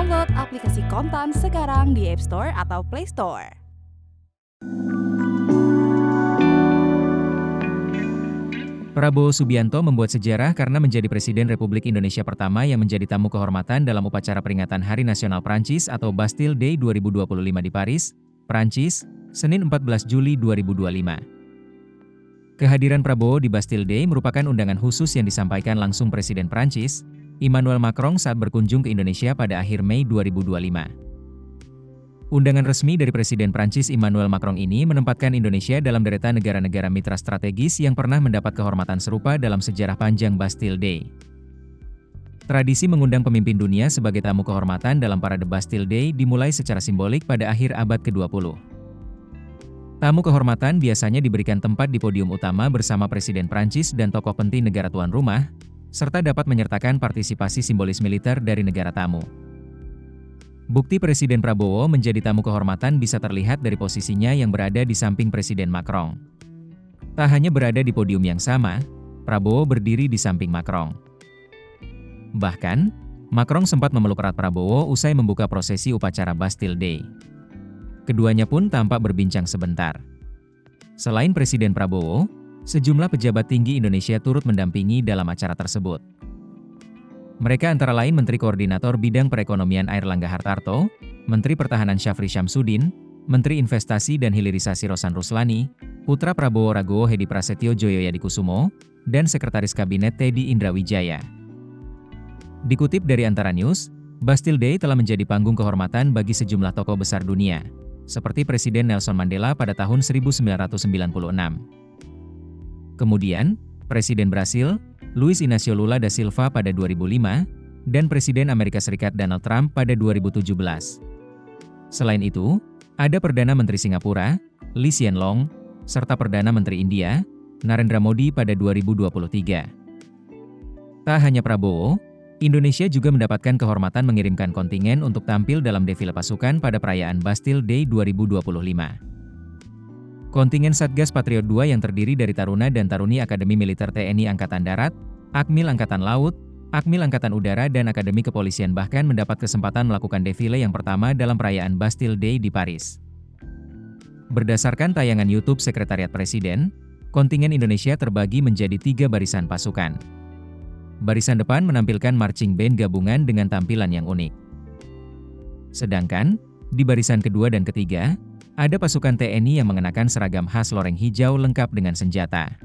Download aplikasi Kontan sekarang di App Store atau Play Store. Prabowo Subianto membuat sejarah karena menjadi Presiden Republik Indonesia pertama yang menjadi tamu kehormatan dalam upacara peringatan Hari Nasional Prancis atau Bastille Day 2025 di Paris, Prancis, Senin 14 Juli 2025. Kehadiran Prabowo di Bastille Day merupakan undangan khusus yang disampaikan langsung Presiden Prancis, Emmanuel Macron saat berkunjung ke Indonesia pada akhir Mei 2025. Undangan resmi dari Presiden Prancis Emmanuel Macron ini menempatkan Indonesia dalam deretan negara-negara mitra strategis yang pernah mendapat kehormatan serupa dalam sejarah panjang Bastille Day. Tradisi mengundang pemimpin dunia sebagai tamu kehormatan dalam parade Bastille Day dimulai secara simbolik pada akhir abad ke-20. Tamu kehormatan biasanya diberikan tempat di podium utama bersama Presiden Prancis dan tokoh penting negara tuan rumah, serta dapat menyertakan partisipasi simbolis militer dari negara tamu. Bukti Presiden Prabowo menjadi tamu kehormatan bisa terlihat dari posisinya yang berada di samping Presiden Macron. Tak hanya berada di podium yang sama, Prabowo berdiri di samping Macron. Bahkan, Macron sempat memeluk erat Prabowo usai membuka prosesi upacara Bastille Day. Keduanya pun tampak berbincang sebentar. Selain Presiden Prabowo, sejumlah pejabat tinggi Indonesia turut mendampingi dalam acara tersebut. Mereka antara lain Menteri Koordinator Bidang Perekonomian Airlangga Hartarto, Menteri Pertahanan Syafri Syamsuddin, Menteri Investasi dan Hilirisasi Rosan Ruslani, Putra Prabowo Ragowo Hedi Prasetyo Joyoyadikusumo, dan Sekretaris Kabinet Teddy Indrawijaya. Dikutip dari Antara News, Bastille Day telah menjadi panggung kehormatan bagi sejumlah tokoh besar dunia, seperti Presiden Nelson Mandela pada tahun 1996. Kemudian, Presiden Brasil, Luiz Inácio Lula da Silva pada 2005, dan Presiden Amerika Serikat Donald Trump pada 2017. Selain itu, ada Perdana Menteri Singapura, Lee Hsien Loong, serta Perdana Menteri India, Narendra Modi pada 2023. Tak hanya Prabowo, Indonesia juga mendapatkan kehormatan mengirimkan kontingen untuk tampil dalam defile pasukan pada perayaan Bastille Day 2025. Kontingen Satgas Patriot II yang terdiri dari taruna dan taruni Akademi Militer TNI Angkatan Darat, Akmil Angkatan Laut, Akmil Angkatan Udara dan Akademi Kepolisian bahkan mendapat kesempatan melakukan defile yang pertama dalam perayaan Bastille Day di Paris. Berdasarkan tayangan YouTube Sekretariat Presiden, kontingen Indonesia terbagi menjadi 3 barisan pasukan. Barisan depan menampilkan marching band gabungan dengan tampilan yang unik. Sedangkan, di barisan kedua dan ketiga, ada pasukan TNI yang mengenakan seragam khas loreng hijau lengkap dengan senjata.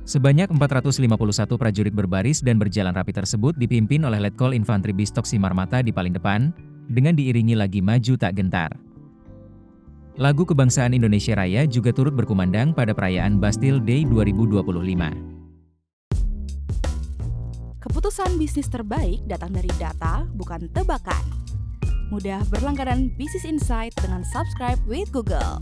Sebanyak 451 prajurit berbaris dan berjalan rapi tersebut dipimpin oleh Letkol Infantri Bistok Simarmata di paling depan, dengan diiringi lagi maju tak gentar. Lagu Kebangsaan Indonesia Raya juga turut berkumandang pada perayaan Bastille Day 2025. Keputusan bisnis terbaik datang dari data, bukan tebakan. Mudah berlangganan Business Insight dengan subscribe with Google.